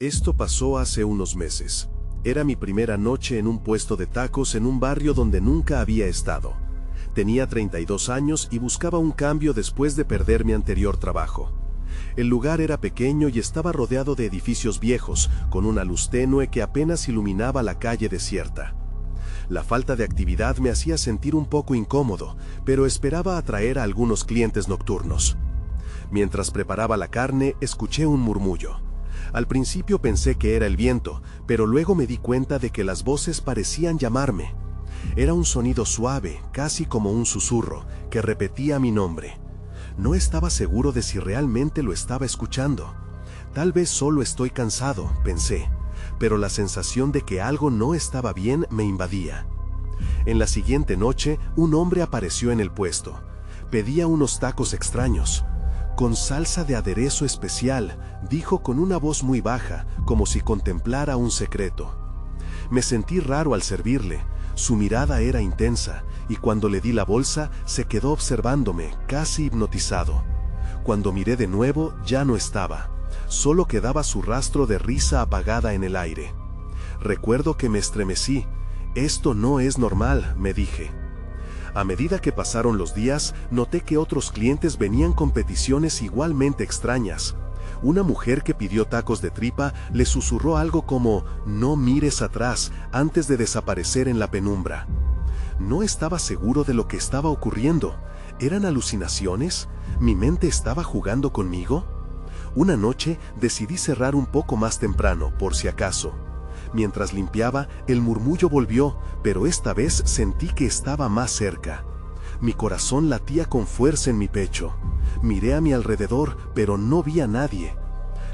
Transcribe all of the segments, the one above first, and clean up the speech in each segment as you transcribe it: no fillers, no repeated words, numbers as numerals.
Esto pasó hace unos meses. Era mi primera noche en un puesto de tacos en un barrio donde nunca había estado. Tenía 32 años y buscaba un cambio después de perder mi anterior trabajo. El lugar era pequeño y estaba rodeado de edificios viejos, con una luz tenue que apenas iluminaba la calle desierta. La falta de actividad me hacía sentir un poco incómodo, pero esperaba atraer a algunos clientes nocturnos. Mientras preparaba la carne, escuché un murmullo. Al principio pensé que era el viento, pero luego me di cuenta de que las voces parecían llamarme. Era un sonido suave, casi como un susurro, que repetía mi nombre. No estaba seguro de si realmente lo estaba escuchando. Tal vez solo estoy cansado, pensé, pero la sensación de que algo no estaba bien me invadía. En la siguiente noche, un hombre apareció en el puesto. Pedía unos tacos extraños. Con salsa de aderezo especial, dijo con una voz muy baja, como si contemplara un secreto. Me sentí raro al servirle. Su mirada era intensa, y cuando le di la bolsa, se quedó observándome, casi hipnotizado. Cuando miré de nuevo, ya no estaba. Solo quedaba su rastro de risa apagada en el aire. Recuerdo que me estremecí. Esto no es normal, me dije. A medida que pasaron los días, noté que otros clientes venían con peticiones igualmente extrañas. Una mujer que pidió tacos de tripa le susurró algo como «No mires atrás» antes de desaparecer en la penumbra. No estaba seguro de lo que estaba ocurriendo. ¿Eran alucinaciones? ¿Mi mente estaba jugando conmigo? Una noche decidí cerrar un poco más temprano, por si acaso. Mientras limpiaba, el murmullo volvió, pero esta vez sentí que estaba más cerca. Mi corazón latía con fuerza en mi pecho. Miré a mi alrededor, pero no vi a nadie.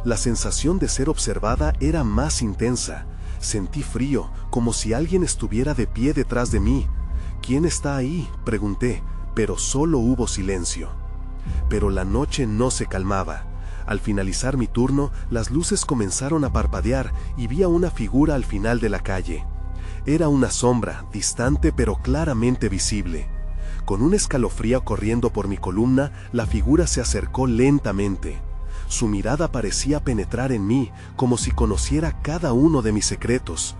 La sensación de ser observada era más intensa. Sentí frío, como si alguien estuviera de pie detrás de mí. «¿Quién está ahí?», pregunté, pero solo hubo silencio. Pero la noche no se calmaba. Al finalizar mi turno, las luces comenzaron a parpadear y vi a una figura al final de la calle. Era una sombra, distante pero claramente visible. Con un escalofrío corriendo por mi columna, la figura se acercó lentamente. Su mirada parecía penetrar en mí, como si conociera cada uno de mis secretos.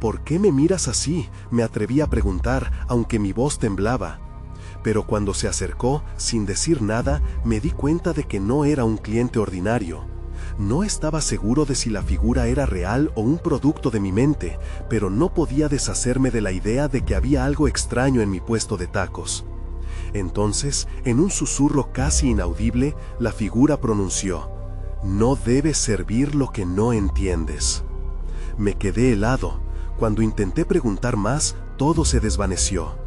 «¿Por qué me miras así?», me atreví a preguntar, aunque mi voz temblaba. Pero cuando se acercó, sin decir nada, me di cuenta de que no era un cliente ordinario. No estaba seguro de si la figura era real o un producto de mi mente, pero no podía deshacerme de la idea de que había algo extraño en mi puesto de tacos. Entonces, en un susurro casi inaudible, la figura pronunció: «No debes servir lo que no entiendes». Me quedé helado. Cuando intenté preguntar más, todo se desvaneció.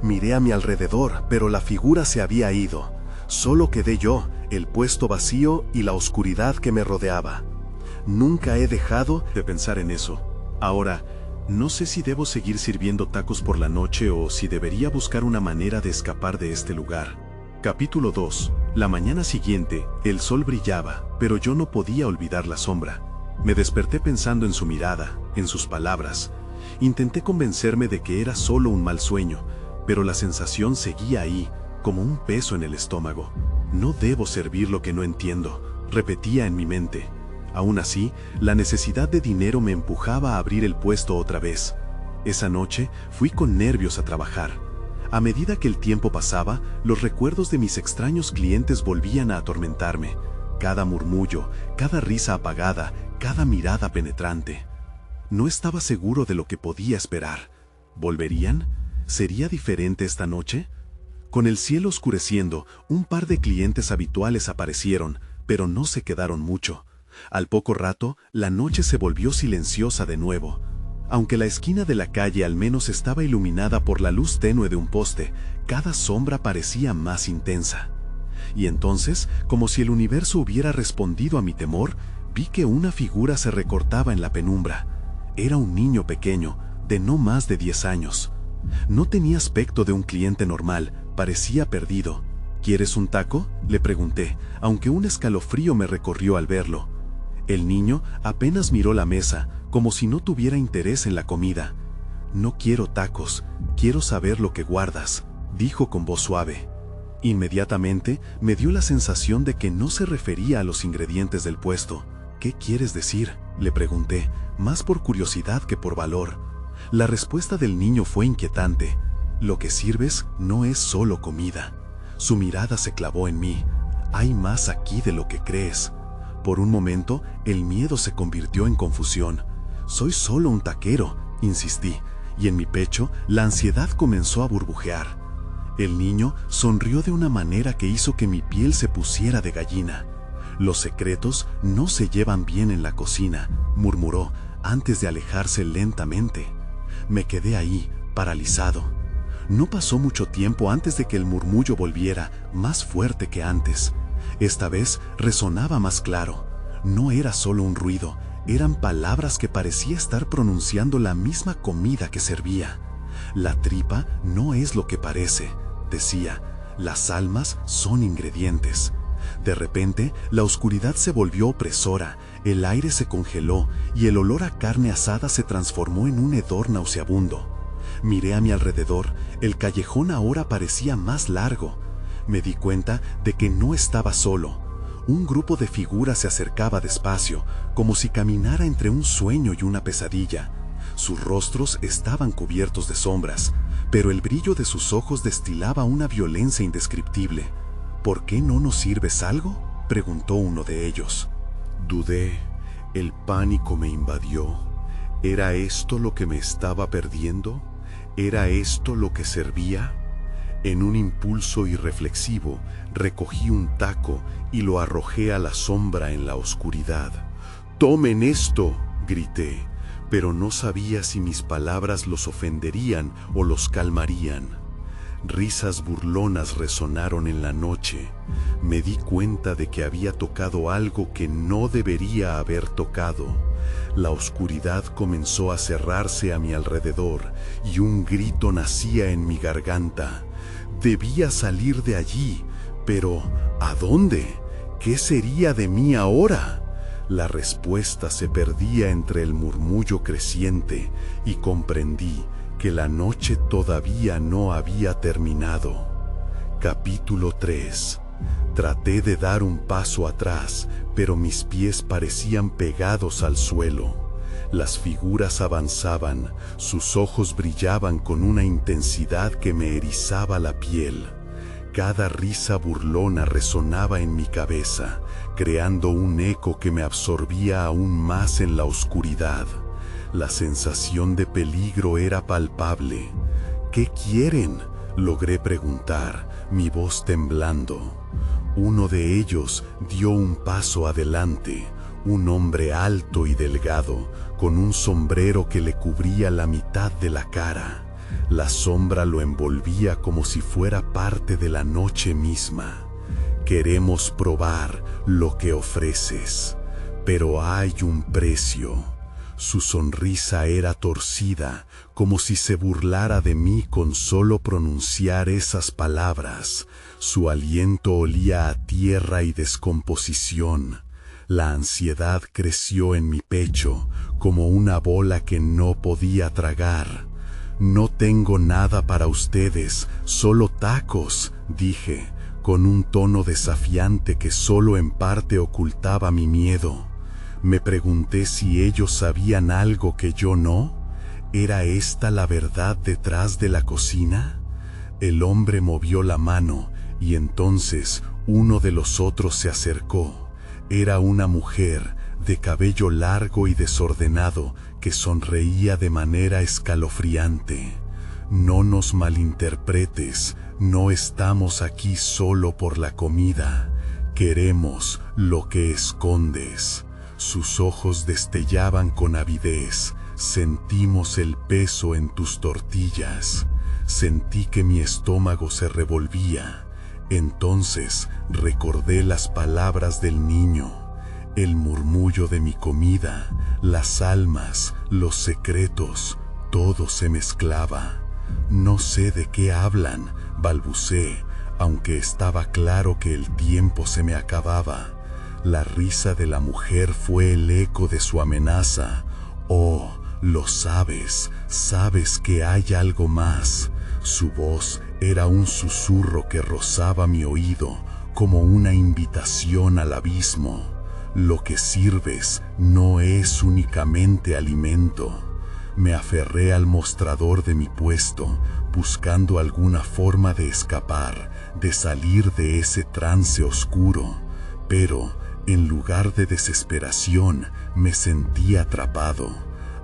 Miré a mi alrededor, pero la figura se había ido. Solo quedé yo, el puesto vacío y la oscuridad que me rodeaba. Nunca he dejado de pensar en eso. Ahora, no sé si debo seguir sirviendo tacos por la noche o si debería buscar una manera de escapar de este lugar. Capítulo 2. La mañana siguiente, el sol brillaba, pero yo no podía olvidar la sombra. Me desperté pensando en su mirada, en sus palabras. Intenté convencerme de que era solo un mal sueño, pero la sensación seguía ahí, como un peso en el estómago. «No debo servir lo que no entiendo», repetía en mi mente. Aún así, la necesidad de dinero me empujaba a abrir el puesto otra vez. Esa noche fui con nervios a trabajar. A medida que el tiempo pasaba, los recuerdos de mis extraños clientes volvían a atormentarme. Cada murmullo, cada risa apagada, cada mirada penetrante. No estaba seguro de lo que podía esperar. ¿Volverían? ¿Sería diferente esta noche? Con el cielo oscureciendo, un par de clientes habituales aparecieron, pero no se quedaron mucho. Al poco rato, la noche se volvió silenciosa de nuevo. Aunque la esquina de la calle al menos estaba iluminada por la luz tenue de un poste, cada sombra parecía más intensa. Y entonces, como si el universo hubiera respondido a mi temor, vi que una figura se recortaba en la penumbra. Era un niño pequeño, de no más de 10 años. No tenía aspecto de un cliente normal, parecía perdido. «¿Quieres un taco?», le pregunté, aunque un escalofrío me recorrió al verlo. El niño apenas miró la mesa, como si no tuviera interés en la comida. «No quiero tacos, quiero saber lo que guardas», dijo con voz suave. Inmediatamente me dio la sensación de que no se refería a los ingredientes del puesto. ¿Qué quieres decir?, le pregunté, más por curiosidad que por valor. La respuesta del niño fue inquietante. Lo que sirves no es solo comida. Su mirada se clavó en mí. Hay más aquí de lo que crees. Por un momento, el miedo se convirtió en confusión. Soy solo un taquero, insistí, y en mi pecho la ansiedad comenzó a burbujear. El niño sonrió de una manera que hizo que mi piel se pusiera de gallina. Los secretos no se llevan bien en la cocina, murmuró antes de alejarse lentamente. Me quedé ahí, paralizado. No pasó mucho tiempo antes de que el murmullo volviera, más fuerte que antes. Esta vez resonaba más claro. No era solo un ruido, eran palabras que parecía estar pronunciando la misma comida que servía. La tripa no es lo que parece, decía. Las almas son ingredientes. De repente, la oscuridad se volvió opresora, el aire se congeló y el olor a carne asada se transformó en un hedor nauseabundo. Miré a mi alrededor, el callejón ahora parecía más largo. Me di cuenta de que no estaba solo. Un grupo de figuras se acercaba despacio, como si caminara entre un sueño y una pesadilla. Sus rostros estaban cubiertos de sombras, pero el brillo de sus ojos destilaba una violencia indescriptible. ¿Por qué no nos sirves algo?, preguntó uno de ellos. Dudé. El pánico me invadió. ¿Era esto lo que me estaba perdiendo? ¿Era esto lo que servía? En un impulso irreflexivo, recogí un taco y lo arrojé a la sombra en la oscuridad. ¡Tomen esto!, grité, pero no sabía si mis palabras los ofenderían o los calmarían. Risas burlonas resonaron en la noche. Me di cuenta de que había tocado algo que no debería haber tocado. La oscuridad comenzó a cerrarse a mi alrededor y un grito nacía en mi garganta. Debía salir de allí, pero ¿a dónde? ¿Qué sería de mí ahora? La respuesta se perdía entre el murmullo creciente y comprendí que la noche todavía no había terminado. Capítulo 3. Traté de dar un paso atrás, pero mis pies parecían pegados al suelo. Las figuras avanzaban, sus ojos brillaban con una intensidad que me erizaba la piel. Cada risa burlona resonaba en mi cabeza, creando un eco que me absorbía aún más en la oscuridad. La sensación de peligro era palpable. ¿Qué quieren?, logré preguntar, mi voz temblando. Uno de ellos dio un paso adelante, un hombre alto y delgado, con un sombrero que le cubría la mitad de la cara. La sombra lo envolvía como si fuera parte de la noche misma. Queremos probar lo que ofreces, pero hay un precio. Su sonrisa era torcida, como si se burlara de mí con solo pronunciar esas palabras. Su aliento olía a tierra y descomposición. La ansiedad creció en mi pecho, como una bola que no podía tragar. No tengo nada para ustedes, solo tacos, dije, con un tono desafiante que solo en parte ocultaba mi miedo. Me pregunté si ellos sabían algo que yo no. ¿Era esta la verdad detrás de la cocina? El hombre movió la mano y entonces uno de los otros se acercó. Era una mujer de cabello largo y desordenado que sonreía de manera escalofriante. No nos malinterpretes, no estamos aquí solo por la comida. Queremos lo que escondes. Sus ojos destellaban con avidez. Sentimos el peso en tus tortillas. Sentí que mi estómago se revolvía. Entonces recordé las palabras del niño, el murmullo de mi comida, las almas, los secretos, todo se mezclaba. No sé de qué hablan, balbuceé, aunque estaba claro que el tiempo se me acababa. La risa de la mujer fue el eco de su amenaza. Oh, lo sabes, sabes que hay algo más. Su voz era un susurro que rozaba mi oído, como una invitación al abismo. Lo que sirves no es únicamente alimento. Me aferré al mostrador de mi puesto, buscando alguna forma de escapar, de salir de ese trance oscuro. Pero, en lugar de desesperación, me sentí atrapado.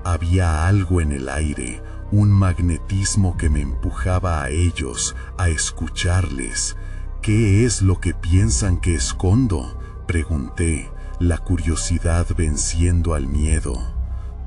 Había algo en el aire, un magnetismo que me empujaba a ellos, a escucharles. ¿Qué es lo que piensan que escondo?, pregunté, la curiosidad venciendo al miedo.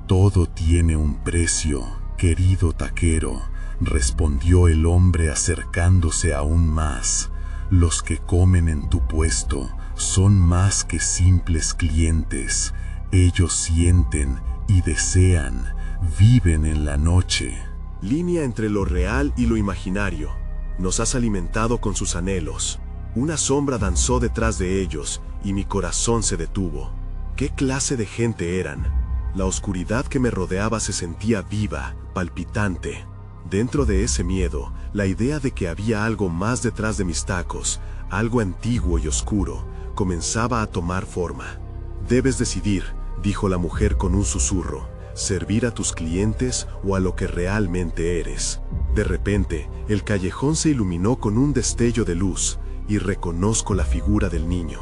Todo tiene un precio, querido taquero, respondió el hombre acercándose aún más. Los que comen en tu puesto son más que simples clientes. Ellos sienten y desean, viven en la noche. Línea entre lo real y lo imaginario. Nos has alimentado con sus anhelos. Una sombra danzó detrás de ellos y mi corazón se detuvo. ¿Qué clase de gente eran? La oscuridad que me rodeaba se sentía viva, palpitante. Dentro de ese miedo, la idea de que había algo más detrás de mis tacos, algo antiguo y oscuro, comenzaba a tomar forma. Debes decidir, dijo la mujer con un susurro, servir a tus clientes o a lo que realmente eres. De repente, el callejón se iluminó con un destello de luz, y reconozco la figura del niño.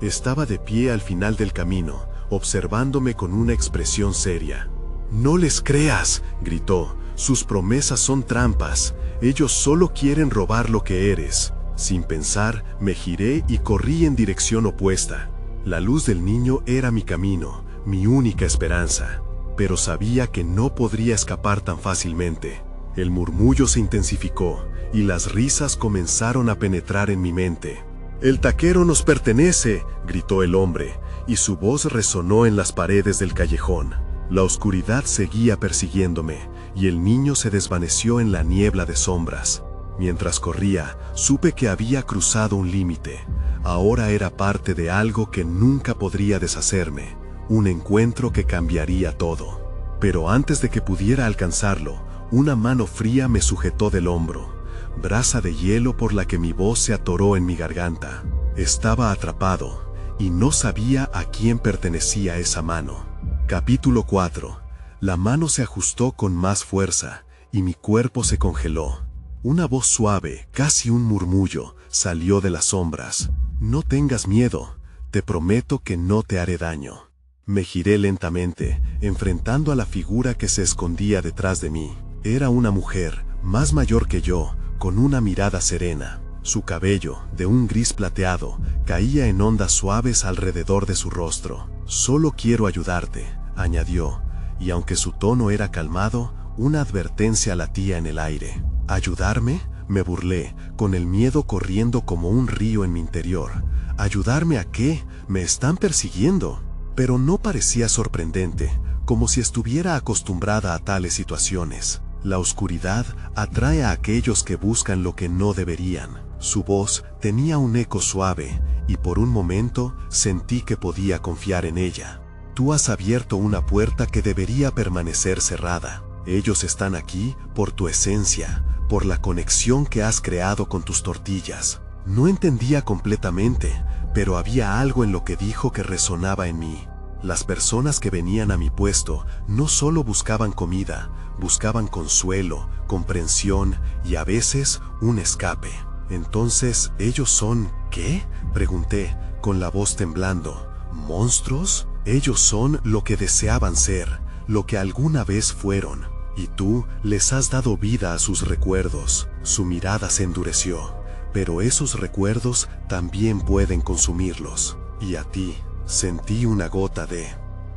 Estaba de pie al final del camino, observándome con una expresión seria. «No les creas», gritó, «sus promesas son trampas, ellos solo quieren robar lo que eres». Sin pensar, me giré y corrí en dirección opuesta. La luz del niño era mi camino, mi única esperanza, pero sabía que no podría escapar tan fácilmente. El murmullo se intensificó y las risas comenzaron a penetrar en mi mente. «El taquero nos pertenece», gritó el hombre, y su voz resonó en las paredes del callejón. La oscuridad seguía persiguiéndome, y el niño se desvaneció en la niebla de sombras. Mientras corría, supe que había cruzado un límite. Ahora era parte de algo que nunca podría deshacerme, un encuentro que cambiaría todo. Pero antes de que pudiera alcanzarlo, una mano fría me sujetó del hombro, brasa de hielo por la que mi voz se atoró en mi garganta. Estaba atrapado, y no sabía a quién pertenecía esa mano. Capítulo 4. La mano se ajustó con más fuerza, y mi cuerpo se congeló. Una voz suave, casi un murmullo, salió de las sombras. «No tengas miedo, te prometo que no te haré daño». Me giré lentamente, enfrentando a la figura que se escondía detrás de mí. Era una mujer, más mayor que yo, con una mirada serena. Su cabello, de un gris plateado, caía en ondas suaves alrededor de su rostro. «Solo quiero ayudarte», añadió, y aunque su tono era calmado, una advertencia latía en el aire. «¿Ayudarme?», me burlé, con el miedo corriendo como un río en mi interior. «¿Ayudarme a qué? Me están persiguiendo». Pero no parecía sorprendente, como si estuviera acostumbrada a tales situaciones. La oscuridad atrae a aquellos que buscan lo que no deberían. Su voz tenía un eco suave, y por un momento sentí que podía confiar en ella. «Tú has abierto una puerta que debería permanecer cerrada. Ellos están aquí por tu esencia, por la conexión que has creado con tus tortillas». No entendía completamente, pero había algo en lo que dijo que resonaba en mí. Las personas que venían a mi puesto no solo buscaban comida, buscaban consuelo, comprensión y a veces un escape. «Entonces, ¿ellos son qué?», pregunté, con la voz temblando. «¿Monstruos? Ellos son lo que deseaban ser, lo que alguna vez fueron, y tú les has dado vida a sus recuerdos». Su mirada se endureció. «Pero esos recuerdos también pueden consumirlos. Y a ti». Sentí una gota de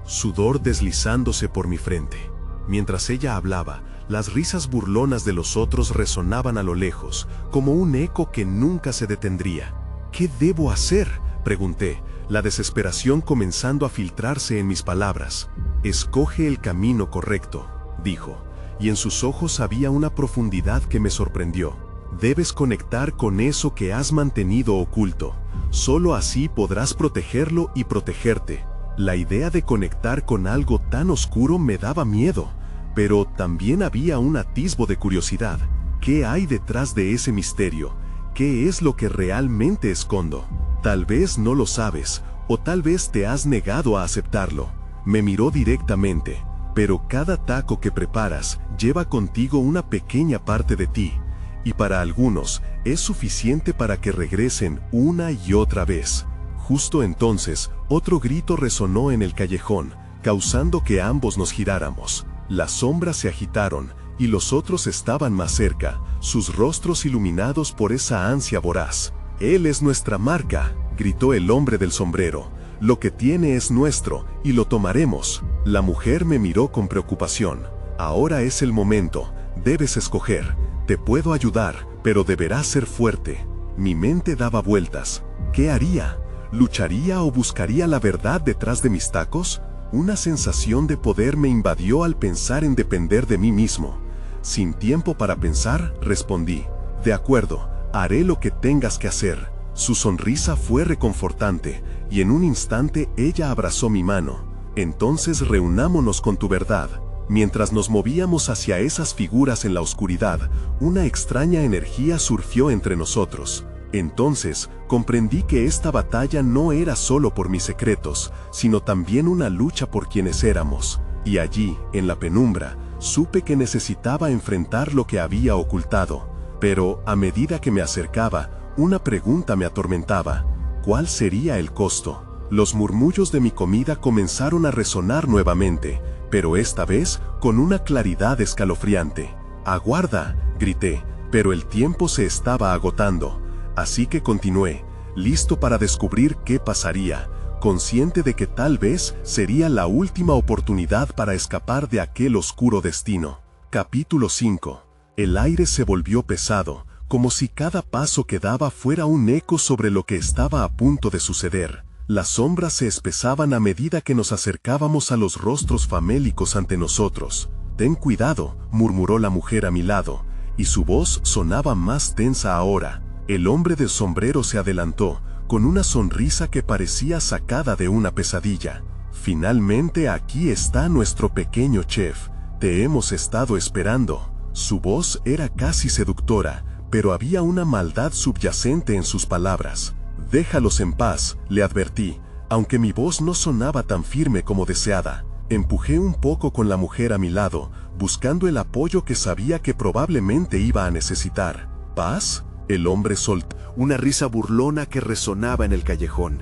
sudor deslizándose por mi frente. Mientras ella hablaba, las risas burlonas de los otros resonaban a lo lejos, como un eco que nunca se detendría. «¿Qué debo hacer?», pregunté, la desesperación comenzando a filtrarse en mis palabras. «Escoge el camino correcto», dijo, y en sus ojos había una profundidad que me sorprendió. «Debes conectar con eso que has mantenido oculto. Solo así podrás protegerlo y protegerte». La idea de conectar con algo tan oscuro me daba miedo, pero también había un atisbo de curiosidad. ¿Qué hay detrás de ese misterio? ¿Qué es lo que realmente escondo? Tal vez no lo sabes, O tal vez te has negado a aceptarlo. Me miró directamente. Pero cada taco que preparas lleva contigo una pequeña parte de ti. Y para algunos es suficiente para que regresen una y otra vez. Justo entonces, otro grito resonó en el callejón, causando que ambos nos giráramos. Las sombras se agitaron, y los otros estaban más cerca, sus rostros iluminados por esa ansia voraz. «Él es nuestra marca», gritó el hombre del sombrero. «Lo que tiene es nuestro, y lo tomaremos». La mujer me miró con preocupación. «Ahora es el momento, debes escoger. Te puedo ayudar, pero deberás ser fuerte». Mi mente daba vueltas. ¿Qué haría? ¿Lucharía o buscaría la verdad detrás de mis tacos? Una sensación de poder me invadió al pensar en depender de mí mismo. Sin tiempo para pensar, respondí: «De acuerdo, haré lo que tengas que hacer». Su sonrisa fue reconfortante, y en un instante ella abrazó mi mano. «Entonces reunámonos con tu verdad». Mientras nos movíamos hacia esas figuras en la oscuridad, una extraña energía surgió entre nosotros. Entonces, comprendí que esta batalla no era solo por mis secretos, sino también una lucha por quienes éramos. Y allí, en la penumbra, supe que necesitaba enfrentar lo que había ocultado. Pero, a medida que me acercaba, una pregunta me atormentaba: ¿cuál sería el costo? Los murmullos de mi comida comenzaron a resonar nuevamente, pero esta vez con una claridad escalofriante. «Aguarda», grité, pero el tiempo se estaba agotando. Así que continué, listo para descubrir qué pasaría, consciente de que tal vez sería la última oportunidad para escapar de aquel oscuro destino. Capítulo 5. El aire se volvió pesado, como si cada paso que daba fuera un eco sobre lo que estaba a punto de suceder. Las sombras se espesaban a medida que nos acercábamos a los rostros famélicos ante nosotros. «Ten cuidado», murmuró la mujer a mi lado, y su voz sonaba más tensa ahora. El hombre del sombrero se adelantó, con una sonrisa que parecía sacada de una pesadilla. «Finalmente aquí está nuestro pequeño chef. Te hemos estado esperando». Su voz era casi seductora, pero había una maldad subyacente en sus palabras. «Déjalos en paz», le advertí, aunque mi voz no sonaba tan firme como deseada. Empujé un poco con la mujer a mi lado, buscando el apoyo que sabía que probablemente iba a necesitar. «¿Paz?», el hombre soltó una risa burlona que resonaba en el callejón.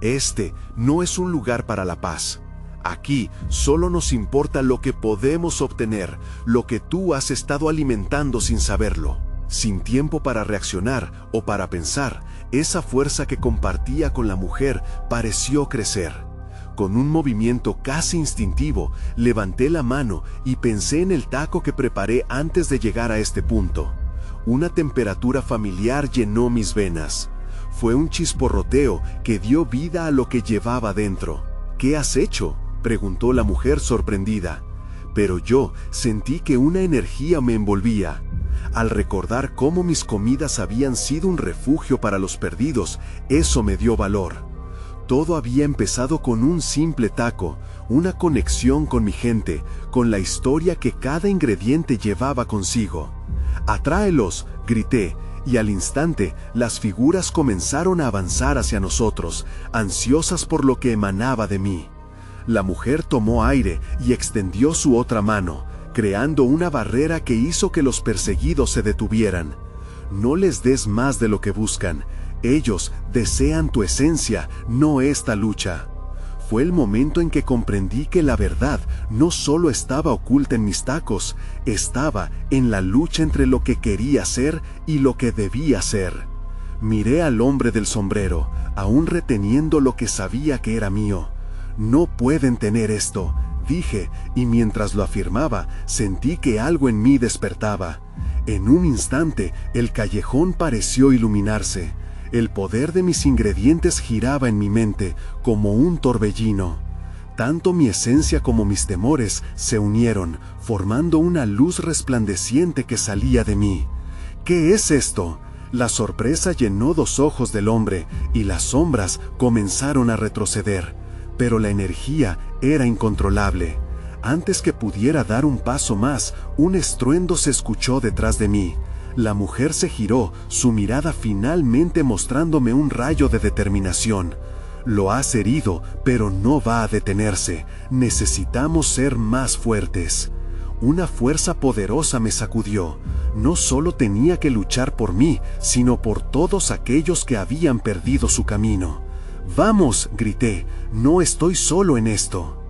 «Este no es un lugar para la paz. Aquí solo nos importa lo que podemos obtener, lo que tú has estado alimentando sin saberlo». Sin tiempo para reaccionar o para pensar, esa fuerza que compartía con la mujer pareció crecer. Con un movimiento casi instintivo, levanté la mano y pensé en el taco que preparé antes de llegar a este punto. Una temperatura familiar llenó mis venas. Fue un chisporroteo que dio vida a lo que llevaba dentro. «¿Qué has hecho?», preguntó la mujer sorprendida. Pero yo sentí que una energía me envolvía. Al recordar cómo mis comidas habían sido un refugio para los perdidos, eso me dio valor. Todo había empezado con un simple taco, una conexión con mi gente, con la historia que cada ingrediente llevaba consigo. «Atráelos», grité, y al instante las figuras comenzaron a avanzar hacia nosotros, ansiosas por lo que emanaba de mí. La mujer tomó aire y extendió su otra mano, creando una barrera que hizo que los perseguidos se detuvieran. «No les des más de lo que buscan. Ellos desean tu esencia, no esta lucha». Fue el momento en que comprendí que la verdad no solo estaba oculta en mis tacos, estaba en la lucha entre lo que quería ser y lo que debía ser. Miré al hombre del sombrero, aún reteniendo lo que sabía que era mío. «No pueden tener esto», dije, y mientras lo afirmaba, sentí que algo en mí despertaba. En un instante, el callejón pareció iluminarse. El poder de mis ingredientes giraba en mi mente, como un torbellino. Tanto mi esencia como mis temores se unieron, formando una luz resplandeciente que salía de mí. «¿Qué es esto?». La sorpresa llenó los ojos del hombre, y las sombras comenzaron a retroceder. Pero la energía era incontrolable. Antes que pudiera dar un paso más, un estruendo se escuchó detrás de mí. La mujer se giró, su mirada finalmente mostrándome un rayo de determinación. Lo has herido, pero no va a detenerse. Necesitamos ser más fuertes. Una fuerza poderosa me sacudió. No solo tenía que luchar por mí, sino por todos aquellos que habían perdido su camino. ¡Vamos!, grité, no estoy solo en esto.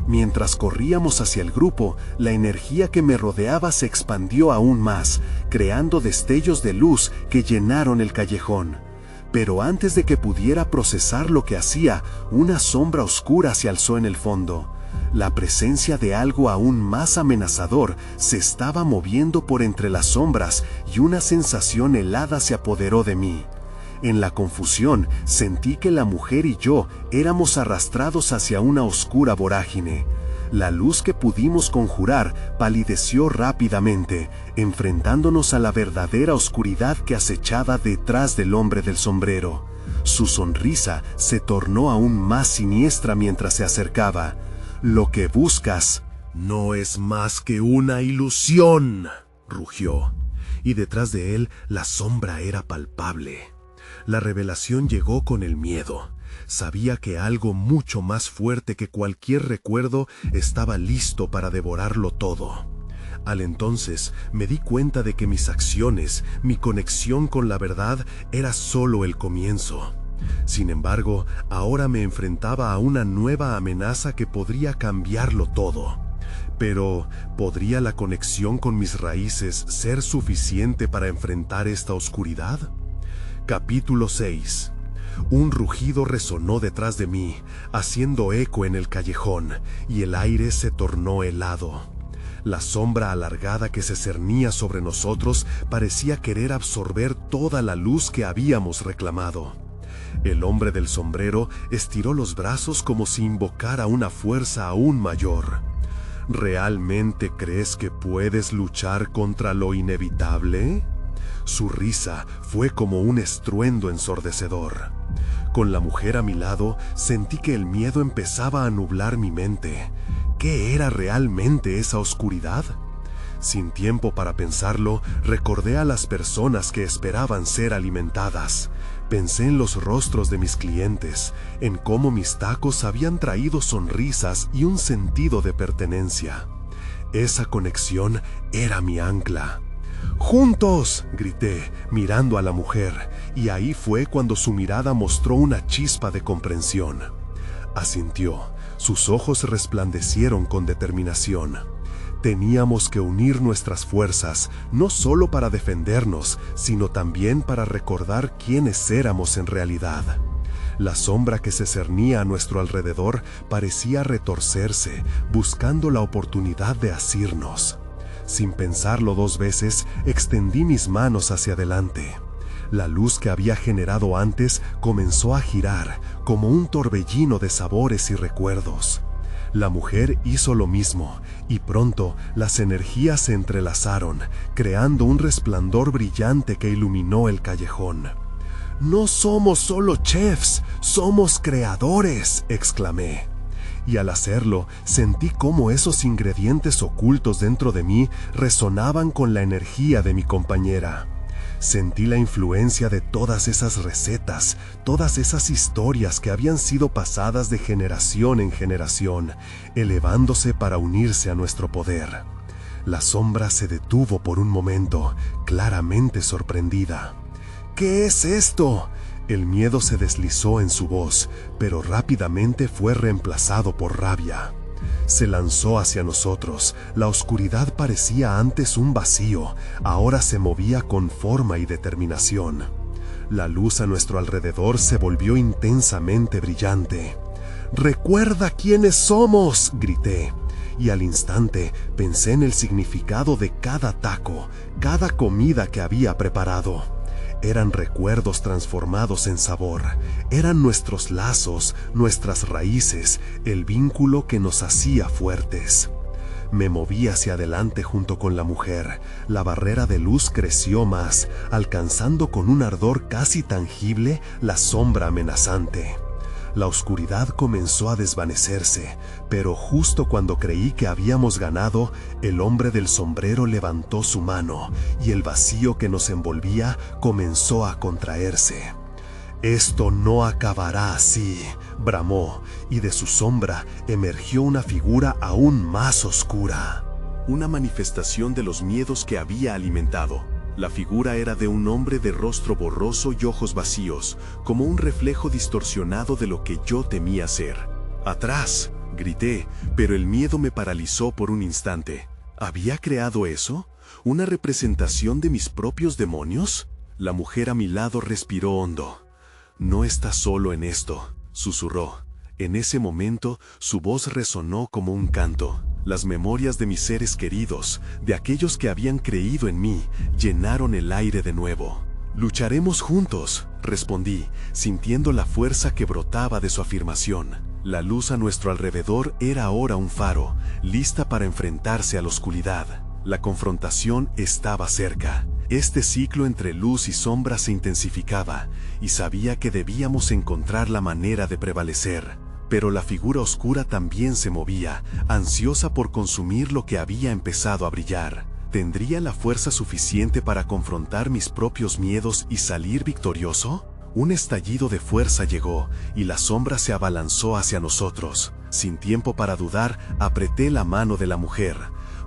Mientras corríamos hacia el grupo, la energía que me rodeaba se expandió aún más, creando destellos de luz que llenaron el callejón. Pero antes de que pudiera procesar lo que hacía, una sombra oscura se alzó en el fondo. La presencia de algo aún más amenazador se estaba moviendo por entre las sombras y una sensación helada se apoderó de mí. En la confusión, sentí que la mujer y yo éramos arrastrados hacia una oscura vorágine. La luz que pudimos conjurar palideció rápidamente, enfrentándonos a la verdadera oscuridad que acechaba detrás del hombre del sombrero. Su sonrisa se tornó aún más siniestra mientras se acercaba. «Lo que buscas no es más que una ilusión», rugió, y detrás de él la sombra era palpable. La revelación llegó con el miedo. Sabía que algo mucho más fuerte que cualquier recuerdo estaba listo para devorarlo todo. Al entonces me di cuenta de que mis acciones, mi conexión con la verdad, era solo el comienzo. Sin embargo, ahora me enfrentaba a una nueva amenaza que podría cambiarlo todo. Pero, ¿podría la conexión con mis raíces ser suficiente para enfrentar esta oscuridad? Capítulo 6. Un rugido resonó detrás de mí, haciendo eco en el callejón, y el aire se tornó helado. La sombra alargada que se cernía sobre nosotros parecía querer absorber toda la luz que habíamos reclamado. El hombre del sombrero estiró los brazos como si invocara una fuerza aún mayor. ¿Realmente crees que puedes luchar contra lo inevitable? Su risa fue como un estruendo ensordecedor. Con la mujer a mi lado, sentí que el miedo empezaba a nublar mi mente. ¿Qué era realmente esa oscuridad? Sin tiempo para pensarlo, recordé a las personas que esperaban ser alimentadas. Pensé en los rostros de mis clientes, en cómo mis tacos habían traído sonrisas y un sentido de pertenencia. Esa conexión era mi ancla. ¡Juntos!, grité, mirando a la mujer, y ahí fue cuando su mirada mostró una chispa de comprensión. Asintió, sus ojos resplandecieron con determinación. Teníamos que unir nuestras fuerzas, no solo para defendernos, sino también para recordar quiénes éramos en realidad. La sombra que se cernía a nuestro alrededor parecía retorcerse, buscando la oportunidad de asirnos. Sin pensarlo dos veces, extendí mis manos hacia adelante. La luz que había generado antes comenzó a girar, como un torbellino de sabores y recuerdos. La mujer hizo lo mismo, y pronto las energías se entrelazaron, creando un resplandor brillante que iluminó el callejón. «No somos solo chefs, somos creadores», exclamé. Y al hacerlo, sentí cómo esos ingredientes ocultos dentro de mí resonaban con la energía de mi compañera. Sentí la influencia de todas esas recetas, todas esas historias que habían sido pasadas de generación en generación, elevándose para unirse a nuestro poder. La sombra se detuvo por un momento, claramente sorprendida. «¿Qué es esto?». El miedo se deslizó en su voz, pero rápidamente fue reemplazado por rabia. Se lanzó hacia nosotros. La oscuridad parecía antes un vacío, ahora se movía con forma y determinación. La luz a nuestro alrededor se volvió intensamente brillante. «¡Recuerda quiénes somos!», grité. Y al instante pensé en el significado de cada taco, cada comida que había preparado. Eran recuerdos transformados en sabor, eran nuestros lazos, nuestras raíces, el vínculo que nos hacía fuertes. Me moví hacia adelante junto con la mujer. La barrera de luz creció más, alcanzando con un ardor casi tangible la sombra amenazante. La oscuridad comenzó a desvanecerse, pero justo cuando creí que habíamos ganado, el hombre del sombrero levantó su mano y el vacío que nos envolvía comenzó a contraerse. «Esto no acabará así», bramó, y de su sombra emergió una figura aún más oscura. Una manifestación de los miedos que había alimentado. La figura era de un hombre de rostro borroso y ojos vacíos, como un reflejo distorsionado de lo que yo temía ser. «¡Atrás!», grité, pero el miedo me paralizó por un instante. ¿Había creado eso? ¿Una representación de mis propios demonios? La mujer a mi lado respiró hondo. «No estás solo en esto», susurró. En ese momento, su voz resonó como un canto. Las memorias de mis seres queridos, de aquellos que habían creído en mí, llenaron el aire de nuevo. «Lucharemos juntos», respondí, sintiendo la fuerza que brotaba de su afirmación. La luz a nuestro alrededor era ahora un faro, lista para enfrentarse a la oscuridad. La confrontación estaba cerca. Este ciclo entre luz y sombra se intensificaba, y sabía que debíamos encontrar la manera de prevalecer. Pero la figura oscura también se movía, ansiosa por consumir lo que había empezado a brillar. ¿Tendría la fuerza suficiente para confrontar mis propios miedos y salir victorioso? Un estallido de fuerza llegó, y la sombra se abalanzó hacia nosotros. Sin tiempo para dudar, apreté la mano de la mujer.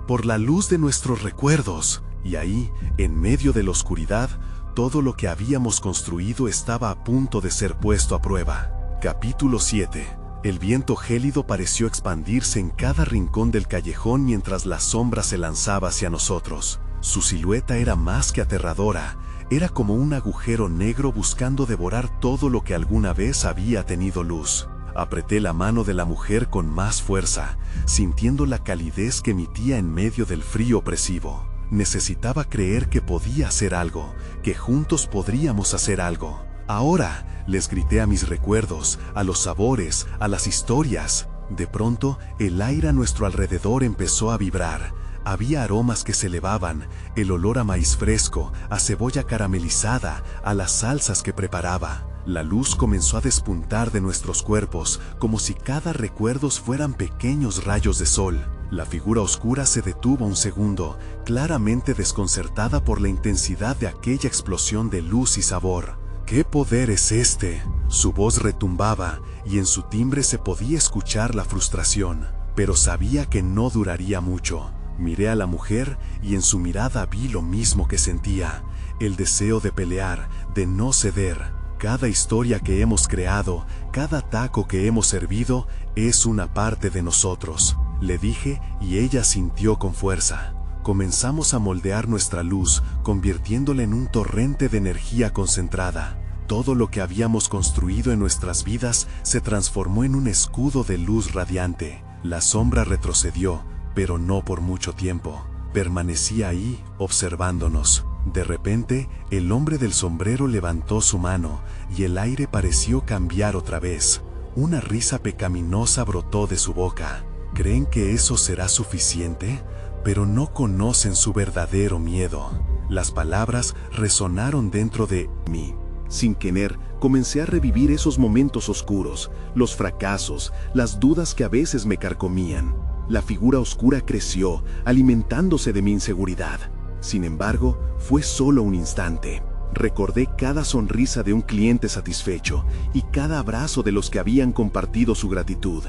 «Por la luz de nuestros recuerdos». Y ahí, en medio de la oscuridad, todo lo que habíamos construido estaba a punto de ser puesto a prueba. Capítulo 7. El viento gélido pareció expandirse en cada rincón del callejón mientras la sombra se lanzaba hacia nosotros. Su silueta era más que aterradora. Era como un agujero negro buscando devorar todo lo que alguna vez había tenido luz. Apreté la mano de la mujer con más fuerza, sintiendo la calidez que emitía en medio del frío opresivo. Necesitaba creer que podía hacer algo, que juntos podríamos hacer algo. «Ahora», les grité a mis recuerdos, a los sabores, a las historias. De pronto, el aire a nuestro alrededor empezó a vibrar. Había aromas que se elevaban, el olor a maíz fresco, a cebolla caramelizada, a las salsas que preparaba. La luz comenzó a despuntar de nuestros cuerpos, como si cada recuerdo fueran pequeños rayos de sol. La figura oscura se detuvo un segundo, claramente desconcertada por la intensidad de aquella explosión de luz y sabor. «¿Qué poder es este?». Su voz retumbaba, y en su timbre se podía escuchar la frustración, pero sabía que no duraría mucho. Miré a la mujer, y en su mirada vi lo mismo que sentía, el deseo de pelear, de no ceder. Cada historia que hemos creado, cada taco que hemos servido, es una parte de nosotros, le dije, y ella sintió con fuerza. Comenzamos a moldear nuestra luz, convirtiéndola en un torrente de energía concentrada. Todo lo que habíamos construido en nuestras vidas se transformó en un escudo de luz radiante. La sombra retrocedió, pero no por mucho tiempo. Permanecía ahí, observándonos. De repente, el hombre del sombrero levantó su mano, y el aire pareció cambiar otra vez. Una risa pecaminosa brotó de su boca. ¿Creen que eso será suficiente? Pero no conocen su verdadero miedo. Las palabras resonaron dentro de mí. Sin querer, comencé a revivir esos momentos oscuros, los fracasos, las dudas que a veces me carcomían. La figura oscura creció, alimentándose de mi inseguridad. Sin embargo, fue solo un instante. Recordé cada sonrisa de un cliente satisfecho y cada abrazo de los que habían compartido su gratitud.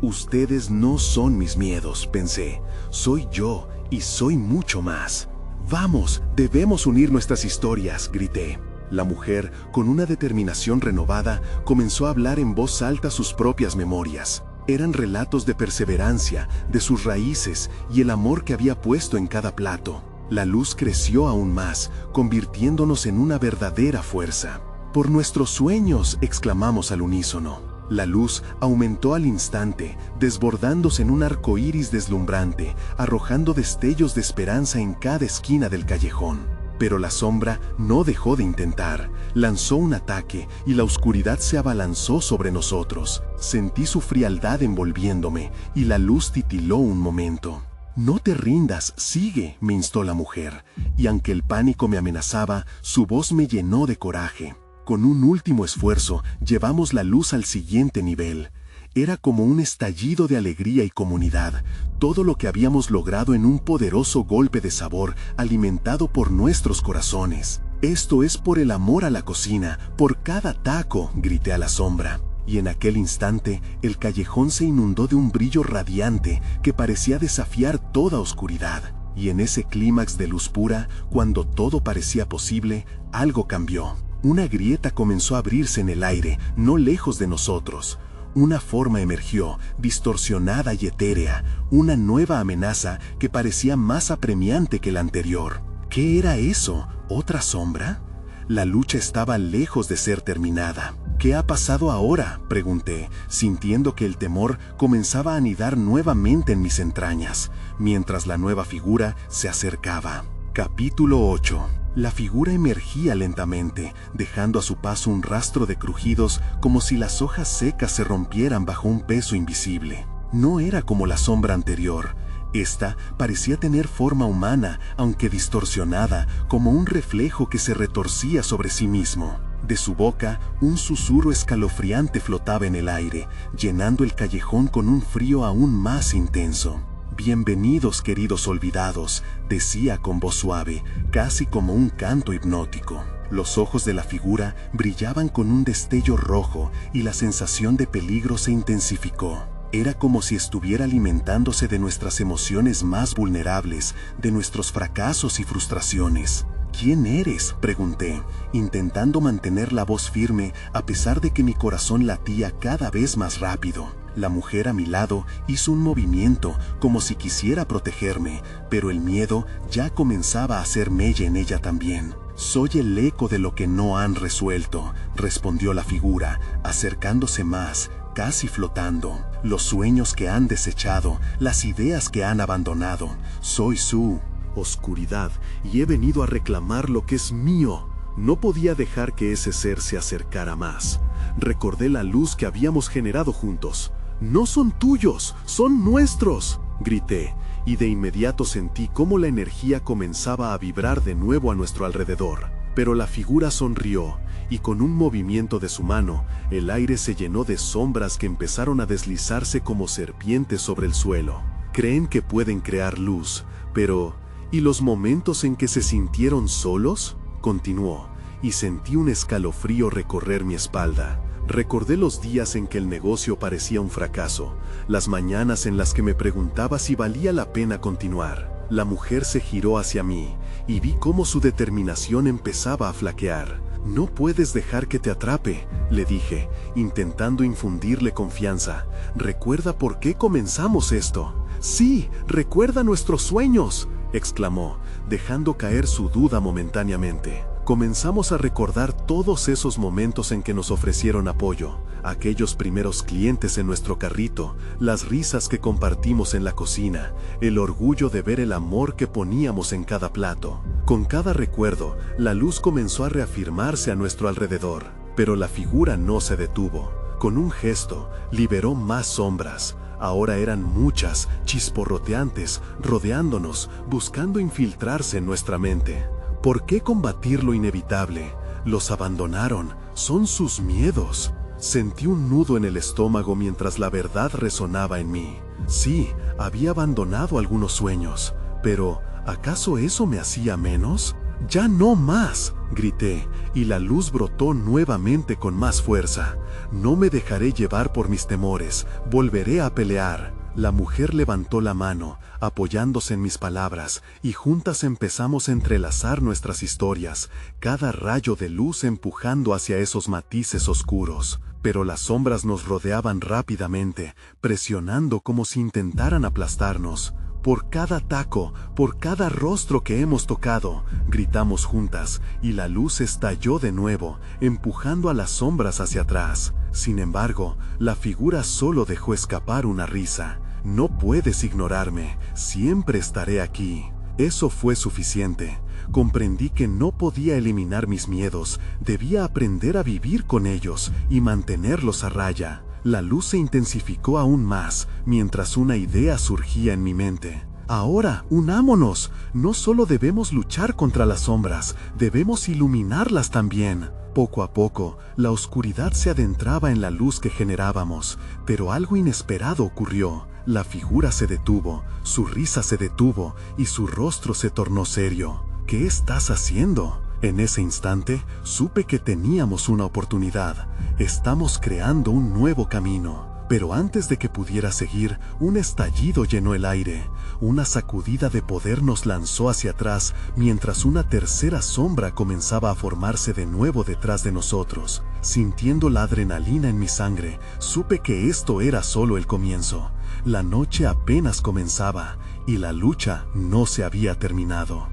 «Ustedes no son mis miedos», pensé. «Soy yo y soy mucho más». «Vamos, debemos unir nuestras historias», grité. La mujer, con una determinación renovada, comenzó a hablar en voz alta sus propias memorias. Eran relatos de perseverancia, de sus raíces y el amor que había puesto en cada plato. La luz creció aún más, convirtiéndonos en una verdadera fuerza. «Por nuestros sueños», exclamamos al unísono. La luz aumentó al instante, desbordándose en un arco iris deslumbrante, arrojando destellos de esperanza en cada esquina del callejón. Pero la sombra no dejó de intentar, lanzó un ataque y la oscuridad se abalanzó sobre nosotros. Sentí su frialdad envolviéndome y la luz titiló un momento. «No te rindas, sigue», me instó la mujer, y aunque el pánico me amenazaba, su voz me llenó de coraje. Con un último esfuerzo, llevamos la luz al siguiente nivel. Era como un estallido de alegría y comunidad, todo lo que habíamos logrado en un poderoso golpe de sabor alimentado por nuestros corazones. Esto es por el amor a la cocina, por cada taco, grité a la sombra. Y en aquel instante, el callejón se inundó de un brillo radiante que parecía desafiar toda oscuridad. Y en ese clímax de luz pura, cuando todo parecía posible, algo cambió. Una grieta comenzó a abrirse en el aire, no lejos de nosotros. Una forma emergió, distorsionada y etérea, una nueva amenaza que parecía más apremiante que la anterior. ¿Qué era eso? ¿Otra sombra? La lucha estaba lejos de ser terminada. ¿Qué ha pasado ahora?, pregunté, sintiendo que el temor comenzaba a anidar nuevamente en mis entrañas, mientras la nueva figura se acercaba. Capítulo 8. La figura emergía lentamente, dejando a su paso un rastro de crujidos como si las hojas secas se rompieran bajo un peso invisible. No era como la sombra anterior. Esta parecía tener forma humana, aunque distorsionada, como un reflejo que se retorcía sobre sí mismo. De su boca, un susurro escalofriante flotaba en el aire, llenando el callejón con un frío aún más intenso. «Bienvenidos, queridos olvidados», decía con voz suave, casi como un canto hipnótico. Los ojos de la figura brillaban con un destello rojo y la sensación de peligro se intensificó. Era como si estuviera alimentándose de nuestras emociones más vulnerables, de nuestros fracasos y frustraciones. «¿Quién eres?», pregunté, intentando mantener la voz firme a pesar de que mi corazón latía cada vez más rápido. La mujer a mi lado hizo un movimiento como si quisiera protegerme, pero el miedo ya comenzaba a hacer mella en ella también. «Soy el eco de lo que no han resuelto», respondió la figura, acercándose más, casi flotando. «Los sueños que han desechado, las ideas que han abandonado. Soy su oscuridad y he venido a reclamar lo que es mío». No podía dejar que ese ser se acercara más. Recordé la luz que habíamos generado juntos. «No son tuyos, son nuestros», grité, y de inmediato sentí cómo la energía comenzaba a vibrar de nuevo a nuestro alrededor. Pero la figura sonrió, y con un movimiento de su mano, el aire se llenó de sombras que empezaron a deslizarse como serpientes sobre el suelo. Creen que pueden crear luz, pero ¿y los momentos en que se sintieron solos?, continuó, y sentí un escalofrío recorrer mi espalda. Recordé los días en que el negocio parecía un fracaso, las mañanas en las que me preguntaba si valía la pena continuar. La mujer se giró hacia mí, y vi cómo su determinación empezaba a flaquear. «No puedes dejar que te atrape», le dije, intentando infundirle confianza. «Recuerda por qué comenzamos esto». «Sí, recuerda nuestros sueños», exclamó, dejando caer su duda momentáneamente. Comenzamos a recordar todos esos momentos en que nos ofrecieron apoyo, aquellos primeros clientes en nuestro carrito, las risas que compartimos en la cocina, el orgullo de ver el amor que poníamos en cada plato. Con cada recuerdo, la luz comenzó a reafirmarse a nuestro alrededor, pero la figura no se detuvo. Con un gesto, liberó más sombras. Ahora eran muchas, chisporroteantes, rodeándonos, buscando infiltrarse en nuestra mente. ¿Por qué combatir lo inevitable? Los abandonaron, son sus miedos. Sentí un nudo en el estómago mientras la verdad resonaba en mí. Sí, había abandonado algunos sueños, pero ¿acaso eso me hacía menos? «Ya no más», grité, y la luz brotó nuevamente con más fuerza. «No me dejaré llevar por mis temores, volveré a pelear». La mujer levantó la mano, apoyándose en mis palabras, y juntas empezamos a entrelazar nuestras historias, cada rayo de luz empujando hacia esos matices oscuros. Pero las sombras nos rodeaban rápidamente, presionando como si intentaran aplastarnos. «Por cada taco, por cada rostro que hemos tocado», gritamos juntas, y la luz estalló de nuevo, empujando a las sombras hacia atrás. Sin embargo, la figura solo dejó escapar una risa. «No puedes ignorarme, siempre estaré aquí». Eso fue suficiente. Comprendí que no podía eliminar mis miedos, debía aprender a vivir con ellos y mantenerlos a raya. La luz se intensificó aún más, mientras una idea surgía en mi mente. «Ahora, unámonos. No solo debemos luchar contra las sombras, debemos iluminarlas también». Poco a poco, la oscuridad se adentraba en la luz que generábamos, pero algo inesperado ocurrió. La figura se detuvo, su risa se detuvo y su rostro se tornó serio. «¿Qué estás haciendo?», En ese instante, supe que teníamos una oportunidad. Estamos creando un nuevo camino. Pero antes de que pudiera seguir, un estallido llenó el aire. Una sacudida de poder nos lanzó hacia atrás, mientras una tercera sombra comenzaba a formarse de nuevo detrás de nosotros. Sintiendo la adrenalina en mi sangre, supe que esto era solo el comienzo. La noche apenas comenzaba, y la lucha no se había terminado.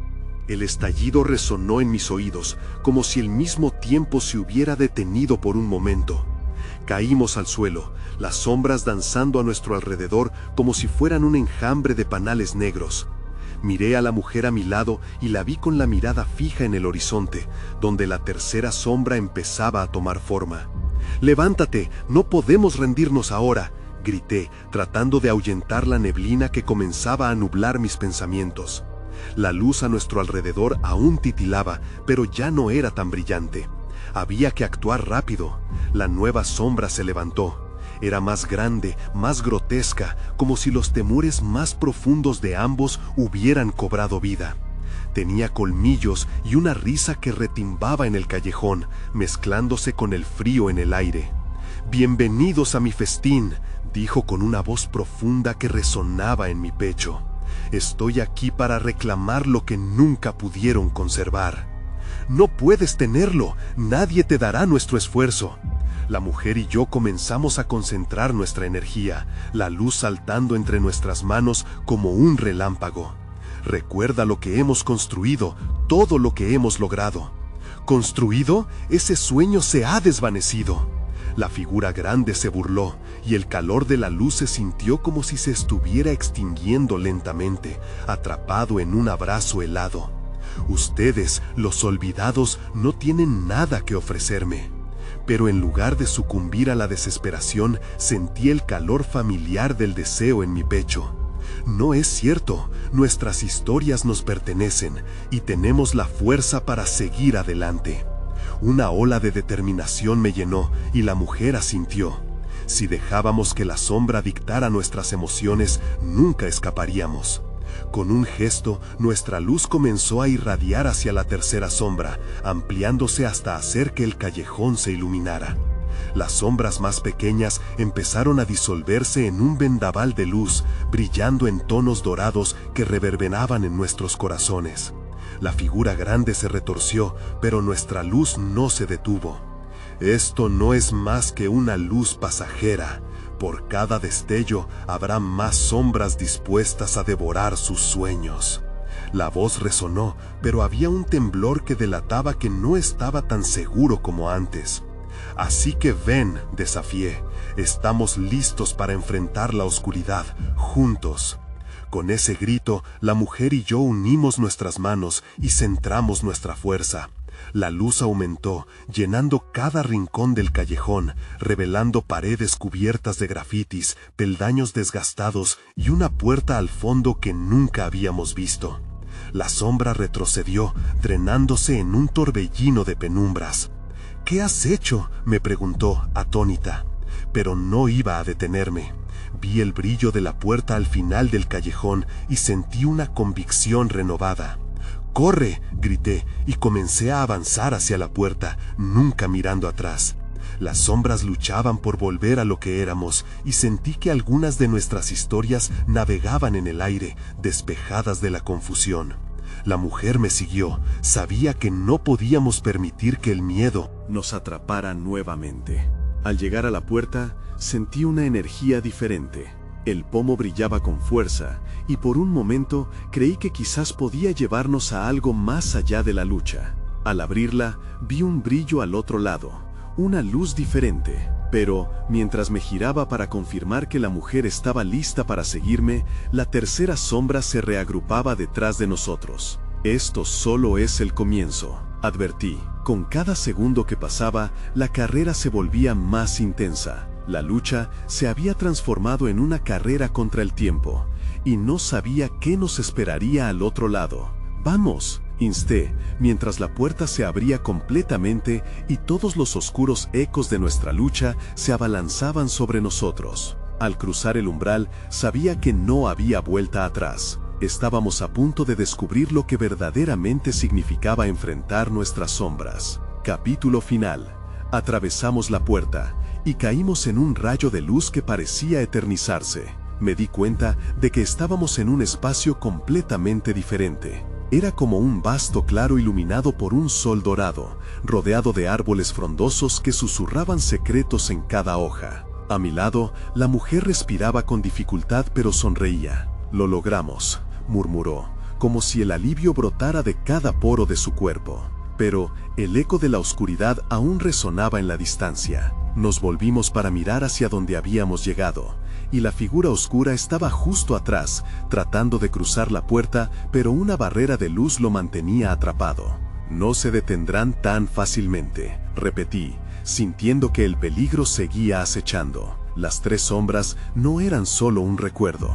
El estallido resonó en mis oídos, como si el mismo tiempo se hubiera detenido por un momento. Caímos al suelo, las sombras danzando a nuestro alrededor como si fueran un enjambre de panales negros. Miré a la mujer a mi lado y la vi con la mirada fija en el horizonte, donde la tercera sombra empezaba a tomar forma. «¡Levántate! ¡No podemos rendirnos ahora!», grité, tratando de ahuyentar la neblina que comenzaba a nublar mis pensamientos. La luz a nuestro alrededor aún titilaba, pero ya no era tan brillante. Había que actuar rápido. La nueva sombra se levantó. Era más grande, más grotesca, como si los temores más profundos de ambos hubieran cobrado vida. Tenía colmillos y una risa que retimbaba en el callejón, mezclándose con el frío en el aire. «Bienvenidos a mi festín», dijo con una voz profunda que resonaba en mi pecho. «Estoy aquí para reclamar lo que nunca pudieron conservar». «No puedes tenerlo, nadie te dará nuestro esfuerzo». La mujer y yo comenzamos a concentrar nuestra energía, la luz saltando entre nuestras manos como un relámpago. «Recuerda lo que hemos construido, todo lo que hemos logrado». «¿Construido? Ese sueño se ha desvanecido». La figura grande se burló, y el calor de la luz se sintió como si se estuviera extinguiendo lentamente, atrapado en un abrazo helado. «Ustedes, los olvidados, no tienen nada que ofrecerme». Pero en lugar de sucumbir a la desesperación, sentí el calor familiar del deseo en mi pecho. «No es cierto, nuestras historias nos pertenecen, y tenemos la fuerza para seguir adelante». Una ola de determinación me llenó, y la mujer asintió. Si dejábamos que la sombra dictara nuestras emociones, nunca escaparíamos. Con un gesto, nuestra luz comenzó a irradiar hacia la tercera sombra, ampliándose hasta hacer que el callejón se iluminara. Las sombras más pequeñas empezaron a disolverse en un vendaval de luz, brillando en tonos dorados que reverberaban en nuestros corazones. La figura grande se retorció, pero nuestra luz no se detuvo. «Esto no es más que una luz pasajera. Por cada destello habrá más sombras dispuestas a devorar sus sueños». La voz resonó, pero había un temblor que delataba que no estaba tan seguro como antes. «Así que ven», desafié, «estamos listos para enfrentar la oscuridad, juntos». Con ese grito, la mujer y yo unimos nuestras manos y centramos nuestra fuerza. La luz aumentó, llenando cada rincón del callejón, revelando paredes cubiertas de grafitis, peldaños desgastados y una puerta al fondo que nunca habíamos visto. La sombra retrocedió, drenándose en un torbellino de penumbras. «¿Qué has hecho?», me preguntó, atónita. Pero no iba a detenerme. Vi el brillo de la puerta al final del callejón y sentí una convicción renovada. «¡Corre!», grité, y comencé a avanzar hacia la puerta, nunca mirando atrás. Las sombras luchaban por volver a lo que éramos, y sentí que algunas de nuestras historias navegaban en el aire, despejadas de la confusión. La mujer me siguió, sabía que no podíamos permitir que el miedo nos atrapara nuevamente. Al llegar a la puerta, sentí una energía diferente. El pomo brillaba con fuerza, y por un momento creí que quizás podía llevarnos a algo más allá de la lucha. Al abrirla, vi un brillo al otro lado, una luz diferente. Pero, mientras me giraba para confirmar que la mujer estaba lista para seguirme, la tercera sombra se reagrupaba detrás de nosotros. «Esto solo es el comienzo», advertí. Con cada segundo que pasaba, la carrera se volvía más intensa. La lucha se había transformado en una carrera contra el tiempo, y no sabía qué nos esperaría al otro lado. «Vamos», insté, mientras la puerta se abría completamente y todos los oscuros ecos de nuestra lucha se abalanzaban sobre nosotros. Al cruzar el umbral, sabía que no había vuelta atrás. Estábamos a punto de descubrir lo que verdaderamente significaba enfrentar nuestras sombras. Capítulo final. Atravesamos la puerta y caímos en un rayo de luz que parecía eternizarse. Me di cuenta de que estábamos en un espacio completamente diferente. Era como un vasto claro iluminado por un sol dorado, rodeado de árboles frondosos que susurraban secretos en cada hoja. A mi lado, la mujer respiraba con dificultad pero sonreía. «Lo logramos», murmuró, como si el alivio brotara de cada poro de su cuerpo. Pero el eco de la oscuridad aún resonaba en la distancia. Nos volvimos para mirar hacia donde habíamos llegado, y la figura oscura estaba justo atrás, tratando de cruzar la puerta, pero una barrera de luz lo mantenía atrapado. «No se detendrán tan fácilmente», repetí, sintiendo que el peligro seguía acechando. Las tres sombras no eran solo un recuerdo,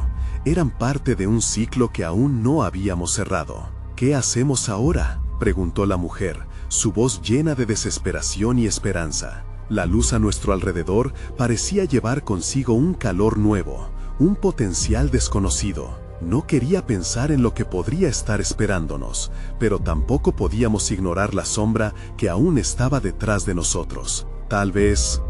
eran parte de un ciclo que aún no habíamos cerrado. «¿Qué hacemos ahora?», preguntó la mujer, su voz llena de desesperación y esperanza. La luz a nuestro alrededor parecía llevar consigo un calor nuevo, un potencial desconocido. No quería pensar en lo que podría estar esperándonos, pero tampoco podíamos ignorar la sombra que aún estaba detrás de nosotros. Tal vez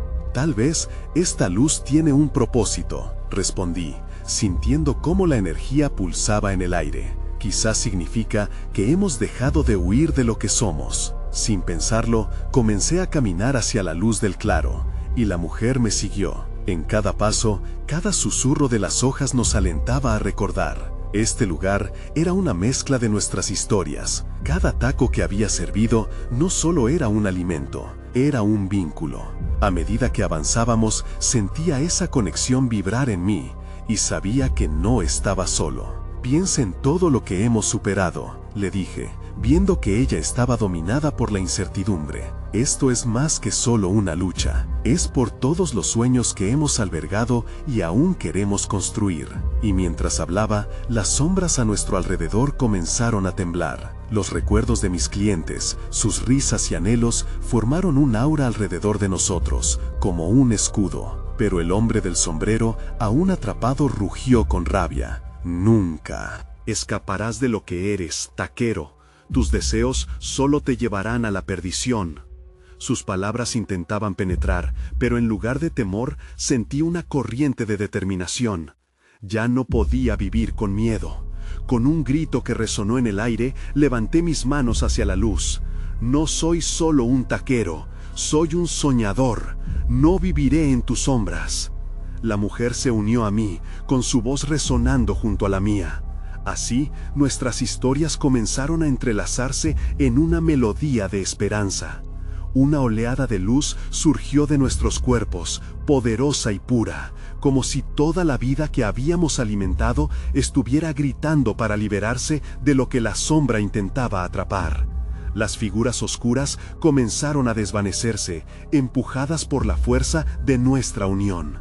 esta luz tiene un propósito», respondí, sintiendo cómo la energía pulsaba en el aire. «Quizás significa que hemos dejado de huir de lo que somos». Sin pensarlo, comencé a caminar hacia la luz del claro, y la mujer me siguió. En cada paso, cada susurro de las hojas nos alentaba a recordar. Este lugar era una mezcla de nuestras historias. Cada taco que había servido no solo era un alimento, era un vínculo. A medida que avanzábamos, sentía esa conexión vibrar en mí, y sabía que no estaba solo. «Piensa en todo lo que hemos superado», le dije, viendo que ella estaba dominada por la incertidumbre. «Esto es más que solo una lucha, es por todos los sueños que hemos albergado y aún queremos construir». Y mientras hablaba, las sombras a nuestro alrededor comenzaron a temblar. Los recuerdos de mis clientes, sus risas y anhelos formaron un aura alrededor de nosotros, como un escudo. Pero el hombre del sombrero, aún atrapado, rugió con rabia. «Nunca escaparás de lo que eres, taquero. Tus deseos solo te llevarán a la perdición». Sus palabras intentaban penetrar, pero en lugar de temor, sentí una corriente de determinación. Ya no podía vivir con miedo. Con un grito que resonó en el aire, levanté mis manos hacia la luz. «No soy solo un taquero, soy un soñador. No viviré en tus sombras». La mujer se unió a mí, con su voz resonando junto a la mía. Así, nuestras historias comenzaron a entrelazarse en una melodía de esperanza. Una oleada de luz surgió de nuestros cuerpos, poderosa y pura, como si toda la vida que habíamos alimentado estuviera gritando para liberarse de lo que la sombra intentaba atrapar. Las figuras oscuras comenzaron a desvanecerse, empujadas por la fuerza de nuestra unión.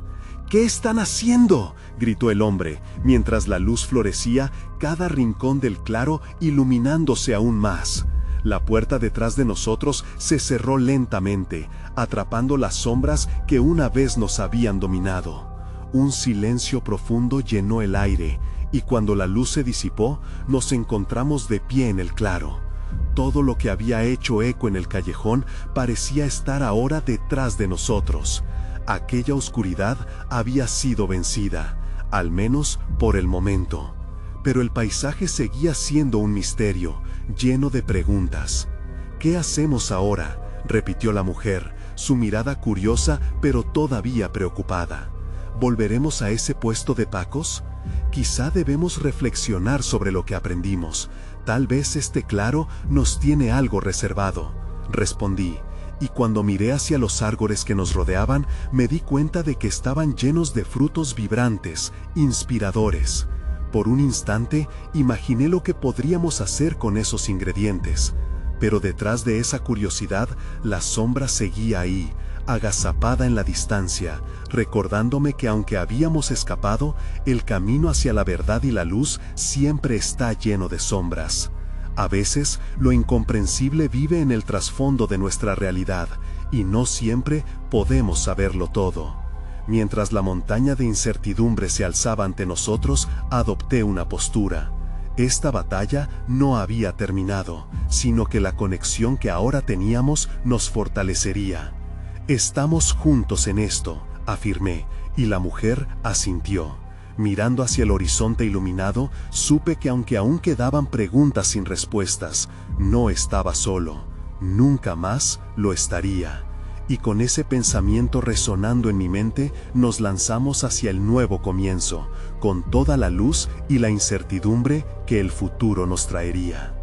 «¿Qué están haciendo?», gritó el hombre, mientras la luz florecía, cada rincón del claro iluminándose aún más. La puerta detrás de nosotros se cerró lentamente, atrapando las sombras que una vez nos habían dominado. Un silencio profundo llenó el aire, y cuando la luz se disipó, nos encontramos de pie en el claro. Todo lo que había hecho eco en el callejón parecía estar ahora detrás de nosotros. Aquella oscuridad había sido vencida, al menos por el momento. Pero el paisaje seguía siendo un misterio, lleno de preguntas. «¿Qué hacemos ahora?», repitió la mujer, su mirada curiosa pero todavía preocupada. «¿Volveremos a ese puesto de tacos? Quizá debemos reflexionar sobre lo que aprendimos. Tal vez este claro nos tiene algo reservado», respondí. Y cuando miré hacia los árboles que nos rodeaban, me di cuenta de que estaban llenos de frutos vibrantes, inspiradores. Por un instante, imaginé lo que podríamos hacer con esos ingredientes. Pero detrás de esa curiosidad, la sombra seguía ahí, agazapada en la distancia, recordándome que aunque habíamos escapado, el camino hacia la verdad y la luz siempre está lleno de sombras. A veces, lo incomprensible vive en el trasfondo de nuestra realidad, y no siempre podemos saberlo todo. Mientras la montaña de incertidumbre se alzaba ante nosotros, adopté una postura. Esta batalla no había terminado, sino que la conexión que ahora teníamos nos fortalecería. Estamos juntos en esto, afirmé, y la mujer asintió. Mirando hacia el horizonte iluminado, supe que aunque aún quedaban preguntas sin respuestas, no estaba solo. Nunca más lo estaría. Y con ese pensamiento resonando en mi mente, nos lanzamos hacia el nuevo comienzo, con toda la luz y la incertidumbre que el futuro nos traería.